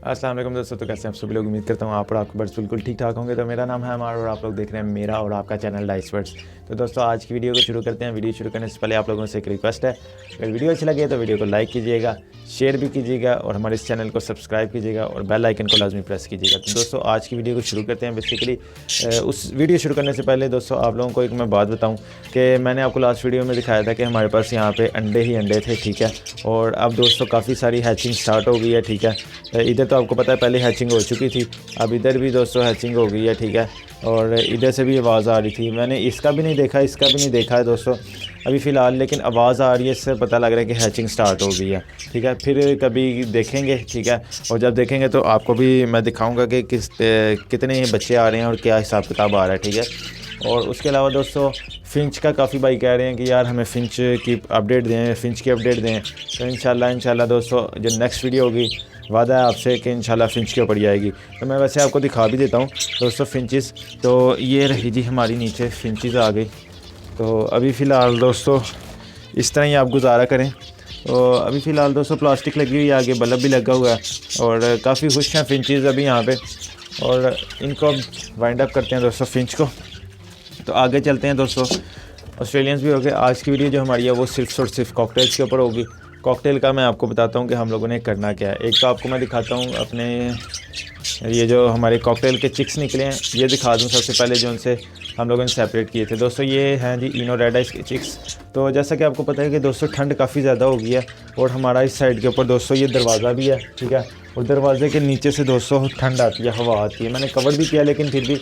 अस्सलाम वालेकुम दोस्तों। तो कैसे आप सभी लोग, उम्मीद करता हूँ आप और आपके बर्ड्स बिल्कुल ठीक ठाक होंगे। तो मेरा नाम है अमार और आप लोग देख रहे हैं मेरा और आपका चैनल डाइस बर्ड्स। तो दोस्तों आज की वीडियो को शुरू करते हैं। वीडियो शुरू करने से पहले आप लोगों से एक रिक्वेस्ट है, अगर वीडियो अच्छी लगे तो वीडियो को लाइक कीजिएगा, शेयर भी कीजिएगा और हमारे इस चैनल को सब्सक्राइब कीजिएगा और बेल आइकन को लाजमी प्रेस कीजिएगा। तो दोस्तों आज की वीडियो को शुरू करते हैं। बेसिकली उस वीडियो शुरू करने से पहले दोस्तों आप लोगों को एक मैं बात बताऊँ कि मैंने आपको लास्ट वीडियो में दिखाया था कि हमारे पास यहाँ पे अंडे ही अंडे थे, ठीक है। और अब दोस्तों काफ़ी सारी हैचिंग स्टार्ट हो गई है, ठीक है। इधर तो आपको पता है पहले हैचिंग हो चुकी थी, अब इधर भी दोस्तों हैचिंग हो गई है, ठीक है। और इधर से भी आवाज़ आ रही थी, मैंने इसका भी नहीं देखा, इसका भी नहीं देखा है दोस्तों अभी फ़िलहाल, लेकिन आवाज़ आ रही है, इससे पता लग रहा है कि हैचिंग स्टार्ट हो गई है, ठीक है। फिर कभी देखेंगे, ठीक है। और जब देखेंगे तो आपको भी मैं दिखाऊंगा कि कितने बच्चे आ रहे हैं और क्या हिसाब किताब आ रहा है, ठीक है। और उसके अलावा दोस्तों फ़िंच का काफ़ी भाई कह रहे हैं कि यार हमें फ़िंच की अपडेट दें, फ़िंच की अपडेट दें। तो इंशाल्लाह दोस्तों जो नेक्स्ट वीडियो होगी वादा है आपसे कि इंशाल्लाह फ़िंच के ऊपर आएगी। तो मैं वैसे आपको दिखा भी देता हूँ दोस्तों फ़िंचेस। तो ये रही जी हमारी नीचे फ़िंचेस आ गई। तो अभी फ़िलहाल दोस्तों इस तरह ही आप गुजारा करें। तो अभी फ़िलहाल दोस्तों प्लास्टिक लगी हुई है, आगे बल्ब भी लगा हुआ है और काफ़ी खुश हैं फ़िंचेस अभी यहाँ पे। और इनको अब वाइंड अप करते हैं दोस्तों फ़िंच को। तो आगे चलते हैं दोस्तों, ऑस्ट्रेलियंस भी हो गए। आज की वीडियो जो हमारी है वो सिर्फ और सिर्फ कॉकटेल्स के ऊपर होगी। कॉकटेल का मैं आपको बताता हूँ कि हम लोगों ने करना क्या है। एक तो आपको मैं दिखाता हूँ अपने ये जो हमारे कॉकटेल के चिक्स निकले हैं, ये दिखा दूँ सबसे पहले जो उनसे हम लोगों ने सेपरेट किए थे। दोस्तों ये हैं जी इनो रेड आइस के चिक्स। तो जैसा कि आपको पता है कि दोस्तों ठंड काफ़ी ज़्यादा हो गई है और हमारा इस साइड के ऊपर दोस्तों ये दरवाज़ा भी है, ठीक है। और दरवाजे के नीचे से दोस्तों ठंड आती है, हवा आती है। मैंने कवर भी किया लेकिन फिर भी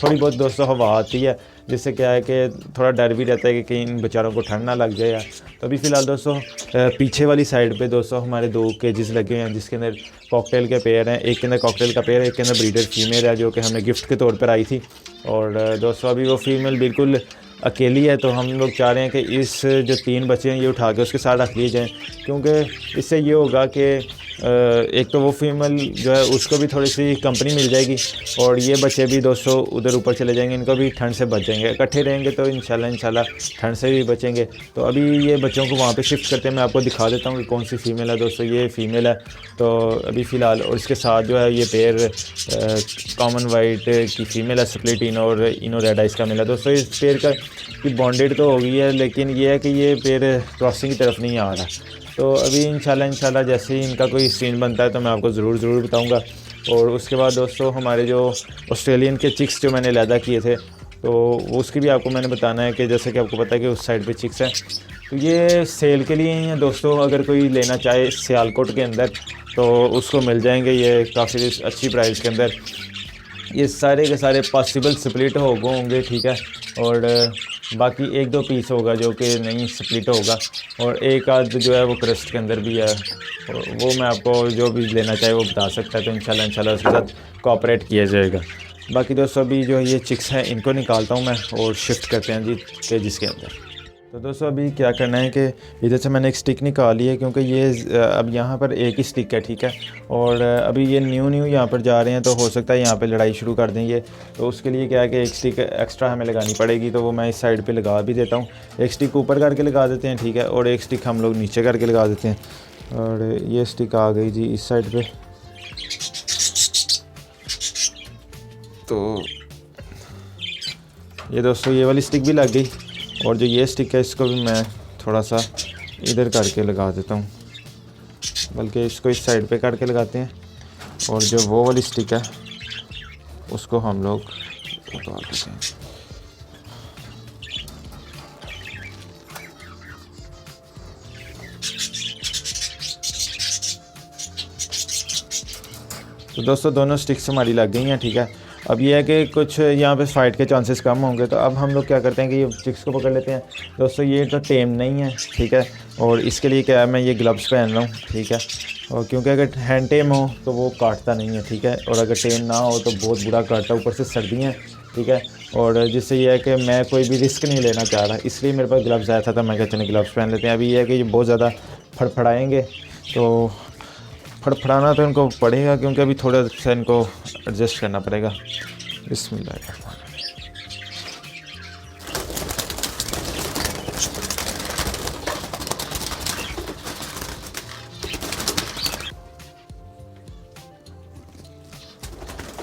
थोड़ी बहुत दोस्तों हवा आती है, जिससे क्या है कि थोड़ा डर भी रहता है कि कहीं इन बेचारों को ठंड ना लग जाए। तो अभी फ़िलहाल दोस्तों पीछे वाली साइड पे दोस्तों हमारे 2 केजेस लगे हुए हैं जिसके अंदर कॉकटेल के पेयर हैं। एक के अंदर कॉकटेल का पेयर है, एक के अंदर ब्रीडर फीमेल है जो कि हमें गिफ्ट के तौर पर आई थी। और दोस्तों अभी वो फीमेल बिल्कुल अकेली है, तो हम लोग चाह रहे हैं कि इस जो 3 बच्चे हैं ये उठा के उसके साथ रख लिए जाएँ, क्योंकि इससे ये होगा कि एक तो वो फीमेल जो है उसको भी थोड़ी सी कंपनी मिल जाएगी और ये बच्चे भी दोस्तों उधर ऊपर चले जाएंगे, इनको भी ठंड से बच जाएंगे। इकट्ठे रहेंगे तो इंशाल्लाह ठंड से भी बचेंगे। तो अभी ये बच्चों को वहाँ पे शिफ्ट करते हैं। मैं आपको दिखा देता हूँ कि कौन सी फ़ीमेल है दोस्तों। ये फ़ीमेल है तो अभी फ़िलहाल, और इसके साथ जो है ये पेयर कॉमन वाइट की फ़ीमेल है, स्प्लिट इनो और इनो रेड आइस का मिला। दोस्तों इस पेयर का की बॉन्डेड तो हो गई है, लेकिन ये है कि ये पेयर क्रॉसिंग की तरफ नहीं आ रहा। तो अभी इंशाल्लाह जैसे ही इनका कोई सीन बनता है तो मैं आपको ज़रूर बताऊंगा। और उसके बाद दोस्तों हमारे जो ऑस्ट्रेलियन के चिक्स जो मैंने अलहदा किए थे तो उसकी भी आपको मैंने बताना है कि जैसे कि आपको पता है कि उस साइड पे चिक्स हैं, तो ये सेल के लिए ही हैं दोस्तों। अगर कोई लेना चाहे सियालकोट के अंदर तो उसको मिल जाएंगे ये काफ़ी अच्छी प्राइस के अंदर। ये सारे के सारे पॉसिबल स्प्लिट होंगे, ठीक है। और बाकी 1-2 पीस होगा जो कि नहीं स्प्लिट होगा और एक आध जो है वो क्रस्ट के अंदर भी है। और वो मैं आपको जो भी लेना चाहे वो बता सकता है, तो इंशाल्लाह उसके साथ कोऑपरेट किया जाएगा। बाकी दोस्तों अभी जो ये चिक्स हैं इनको निकालता हूँ मैं और शिफ्ट करते हैं जी केजेस के अंदर। तो दोस्तों अभी क्या करना है कि इधर से मैंने एक स्टिक निकाली है, क्योंकि ये अब यहाँ पर एक ही स्टिक है, ठीक है। और अभी ये न्यू यहाँ पर जा रहे हैं तो हो सकता है यहाँ पे लड़ाई शुरू कर दें ये। तो उसके लिए क्या है कि एक स्टिक एक्स्ट्रा हमें लगानी पड़ेगी, तो वो मैं इस साइड पे लगा भी देता हूँ। एक स्टिक ऊपर करके लगा देते हैं, ठीक है, और एक स्टिक हम लोग नीचे करके लगा देते हैं। और ये स्टिक आ गई जी इस साइड पर। तो ये दोस्तों ये वाली स्टिक भी लग गई और जो ये स्टिक है इसको भी मैं थोड़ा सा इधर करके लगा देता हूँ, बल्कि इसको इस साइड पे करके लगाते हैं। और जो वो वाली स्टिक है उसको हम लोग उतार देते हैं। तो दोस्तों दोनों स्टिक्स हमारी लग गई हैं, ठीक है। अब ये है कि कुछ यहाँ पे फ़ाइट के चांसेस कम होंगे, तो अब हम लोग क्या करते हैं कि ये चिक्स को पकड़ लेते हैं। दोस्तों ये तो टेम नहीं है, ठीक है, और इसके लिए क्या है मैं ये ग्लव्स पहन रहा हूँ, ठीक है। और क्योंकि अगर हैंड टेम हो तो वो काटता नहीं है, ठीक है, और अगर टेम ना हो तो बहुत बुरा काटता है, ऊपर से सर्दी है, ठीक है। और जिससे ये है कि मैं कोई भी रिस्क नहीं लेना चाह रहा, इसलिए मेरे पास ग्लव्स आया था, तो मैं कहते हैं ग्लव्स पहन लेते हैं। अभी ये है कि ये बहुत ज़्यादा फड़फड़ाएँगे तो फड़फड़ाना तो इनको पड़ेगा, क्योंकि अभी थोड़ा सा इनको एडजस्ट करना पड़ेगा। बिस्मिल्लाह।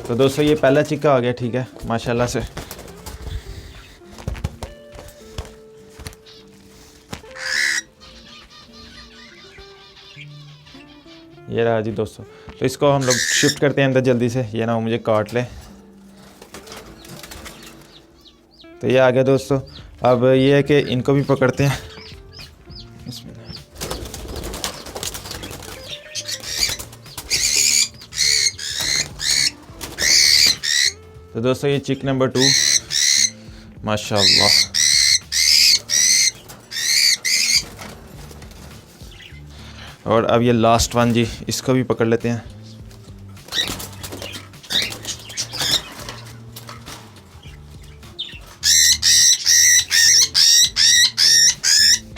तो दोस्तों ये पहला चिक्का आ गया, ठीक है, माशाल्लाह से। ये रहा जी दोस्तों। तो इसको हम लोग शिफ्ट करते हैं अंदर जल्दी से, ये ना हो मुझे काट ले। तो ये आ गया दोस्तों। अब ये है कि इनको भी पकड़ते हैं। तो दोस्तों ये चिक नंबर 2 माशाल्लाह। और अब ये लास्ट वन जी, इसको भी पकड़ लेते हैं।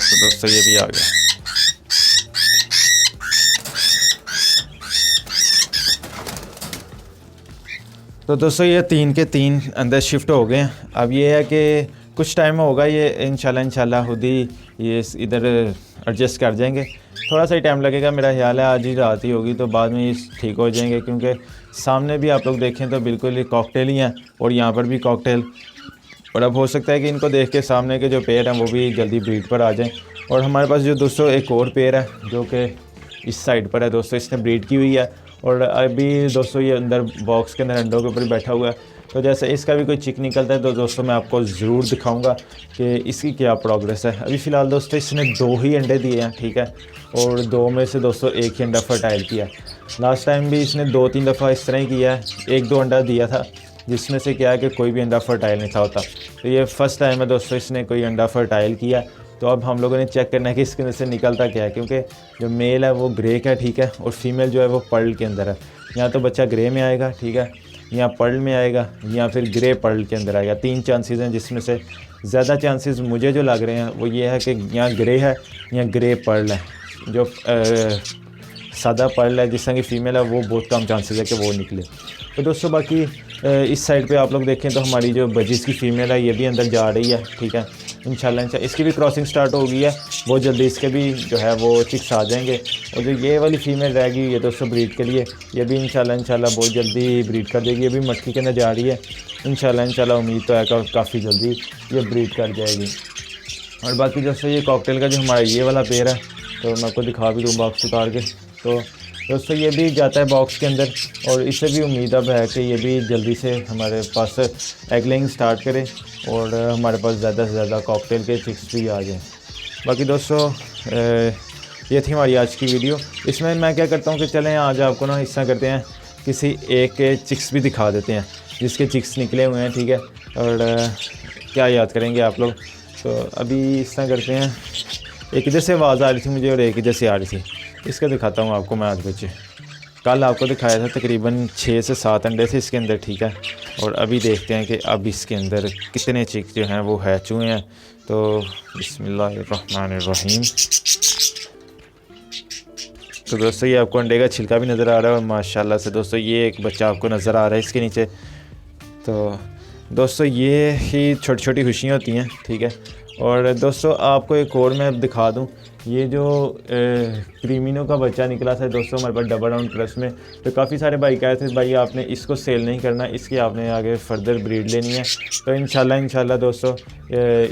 तो दोस्तों ये भी आ गया। तो दोस्तों ये 3 के 3 अंदर शिफ्ट हो गए हैं। अब ये है कि कुछ टाइम होगा, ये इंशाल्लाह खुद ही ये इधर एडजस्ट कर जाएंगे। थोड़ा सा ही टाइम लगेगा, मेरा ख्याल है आज ही रात ही होगी, तो बाद में ये ठीक हो जाएंगे। क्योंकि सामने भी आप लोग देखें तो बिल्कुल ही कॉकटेल ही हैं और यहाँ पर भी कॉकटेल। और अब हो सकता है कि इनको देख के सामने के जो पेयर हैं वो भी जल्दी ब्रीड पर आ जाएँ। और हमारे पास जो दोस्तों एक और पेयर है जो कि इस साइड पर है दोस्तों, इसने ब्रीड की हुई है। और अभी दोस्तों ये अंदर बॉक्स के अंदर अंडों के ऊपर बैठा हुआ है। तो जैसे इसका भी कोई चिक निकलता है तो दोस्तों मैं आपको ज़रूर दिखाऊंगा कि इसकी क्या प्रोग्रेस है। अभी फ़िलहाल दोस्तों इसने 2 ही अंडे दिए हैं, ठीक है, और 2 में से दोस्तों 1 ही अंडा फर्टाइल किया। लास्ट टाइम भी इसने 2-3 दफ़ा इस तरह ही किया है, 1-2 अंडा दिया था, जिसमें से क्या है कि कोई भी अंडा फर्टाइल नहीं था होता। तो ये फर्स्ट टाइम है दोस्तों इसने कोई अंडा फर्टाइल किया। तो अब हम लोगों ने चेक करना है कि इसके अंदर से निकलता क्या है, क्योंकि जो मेल है वो ग्रे का, ठीक है, और फीमेल जो है वो पर्ल के अंदर है। या तो बच्चा ग्रे में आएगा, ठीक है, या पर्ल में आएगा, या फिर ग्रे पर्ल के अंदर आएगा। 3 चांसेस हैं, जिसमें से ज़्यादा चांसेस मुझे जो लग रहे हैं वो ये है कि या ग्रे है या ग्रे पर्ल है। जो सादा पर्ल है जिस तरह की फ़ीमेल है वो बहुत कम चांसेस है कि वो निकले। तो दोस्तों बाकी इस साइड पे आप लोग देखें तो हमारी जो बजिस की फ़ीमेल है ये भी अंदर जा रही है, ठीक है। इंशाल्लाह इसकी भी क्रॉसिंग स्टार्ट हो गई है, बहुत जल्दी इसके भी जो है वो चिक्स आ जाएंगे। और जो ये वाली फ़ीमेल रहेगी ये दोस्तों ब्रीड के लिए, ये भी इंशाल्लाह बहुत जल्दी ब्रीड कर देगी। ये भी मटकी के अंदर जा रही है, इंशाल्लाह उम्मीद तो है काफ़ी जल्दी ये ब्रीड कर जाएगी। और बाकी दोस्तों ये कॉकटेल का जो हमारा ये वाला पेड़ है, तो मैं आपको दिखा भी दूँ बॉक्स उतार के। तो दोस्तों ये भी जाता है बॉक्स के अंदर, और इससे भी उम्मीद अब है कि ये भी जल्दी से हमारे पास एग लेइंग स्टार्ट करे और हमारे पास ज़्यादा से ज़्यादा कॉकटेल के चिक्स भी आ जाएँ। बाकी दोस्तों ये थी हमारी आज की वीडियो। इसमें मैं क्या करता हूँ कि चलें आज आपको ना हिस्सा करते हैं, किसी एक के चिक्स भी दिखा देते हैं जिसके चिक्स निकले हुए हैं, ठीक है। और क्या याद करेंगे आप लोग। तो अभी इस तरह करते हैं, एक इधर से आवाज़ आ रही थी मुझे और एक इधर से आ रही थी। इसका दिखाता हूँ आपको मैं आज बच्चे। कल आपको दिखाया था तकरीबन 6 से 7 अंडे थे इसके अंदर, ठीक है। और अभी देखते हैं कि अब इसके अंदर कितने चिक जो हैं वो हैच हुए हैं। तो बिस्मिल्लाहिर्रहमानिर्रहीम। तो दोस्तों ये आपको अंडे का छिलका भी नज़र आ रहा है और माशाल्लाह से दोस्तों ये एक बच्चा आपको नज़र आ रहा है इसके नीचे। तो दोस्तों ये ही छोटी छोटी खुशियाँ होती हैं, ठीक है। और दोस्तों आपको एक और मैं दिखा दूं, ये जो क्रीमिनो का बच्चा निकला था दोस्तों हमारे पास डबल राउंड प्लस में। तो काफ़ी सारे भाई कह रहे थे भाई आपने इसको सेल नहीं करना, इसकी आपने आगे फर्दर ब्रीड लेनी है। तो इंशाल्लाह दोस्तों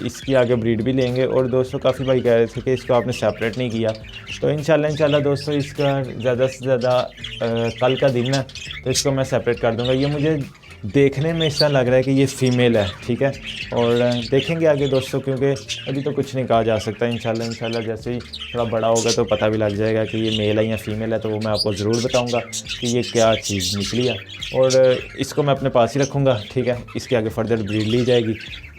इसकी आगे ब्रीड भी लेंगे। और दोस्तों काफ़ी भाई कह रहे थे कि इसको आपने सेपरेट नहीं किया। तो इंशाल्लाह दोस्तों इसका ज़्यादा से ज़्यादा कल का दिन है तो इसको मैं सेपरेट कर दूँगा। ये मुझे देखने में ऐसा लग रहा है कि ये फ़ीमेल है, ठीक है। और देखेंगे आगे दोस्तों, क्योंकि अभी तो कुछ नहीं कहा जा सकता। इंशाल्लाह जैसे ही थोड़ा बड़ा होगा तो पता भी लग जाएगा कि ये मेल है या फ़ीमेल है। तो वो मैं आपको ज़रूर बताऊंगा कि ये क्या चीज़ निकली है। और इसको मैं अपने पास ही रखूँगा, ठीक है। इसके आगे फर्दर ब्रीड ली जाएगी।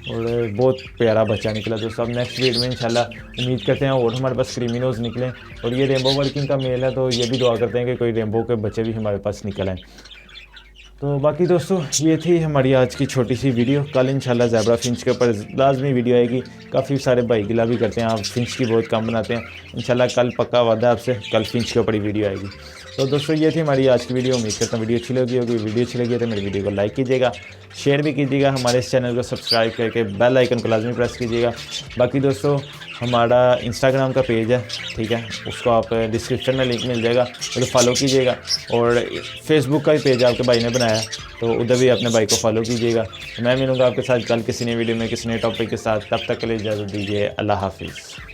और बहुत प्यारा बच्चा निकला दोस्तों। अब नेक्स्ट वीडियो में इंशाल्लाह उम्मीद करते हैं और हमारे पास क्रीमिनोज निकलें। और ये रेनबो वर्किंग का मेल है तो ये भी दुआ करते हैं कि कोई रेनबो के बच्चे भी हमारे पास निकल आएँ। तो बाकी दोस्तों ये थी हमारी आज की छोटी सी वीडियो। कल इंशाल्लाह ज़ेब्रा फिंच के ऊपर लाजमी वीडियो आएगी। काफ़ी सारे भाई गिला भी करते हैं, आप फिंच की बहुत कम बनाते हैं। इंशाल्लाह कल पक्का वादा है आपसे, कल फिंच के ऊपर ही वीडियो आएगी। तो दोस्तों ये थी हमारी आज की वीडियो। उम्मीद करता हूँ वीडियो अच्छी लगी होगी। वीडियो अच्छी लगी तो मेरी वीडियो को लाइक कीजिएगा, शेयर भी कीजिएगा, हमारे इस चैनल को सब्सक्राइब करके बेल आइकन को लाजमी प्रेस कीजिएगा। बाकी दोस्तों हमारा इंस्टाग्राम का पेज है, ठीक है, उसको आप डिस्क्रिप्शन में लिंक मिल जाएगा, तो फॉलो कीजिएगा। और फेसबुक का भी पेज आपके भाई ने बनाया, तो उधर भी अपने भाई को फॉलो कीजिएगा। तो मैं मिलूँगा आपके साथ कल किसी नई वीडियो में किसी नए टॉपिक के साथ। तब तक के लिए इजाज़त दीजिए। अल्लाह हाफिज़।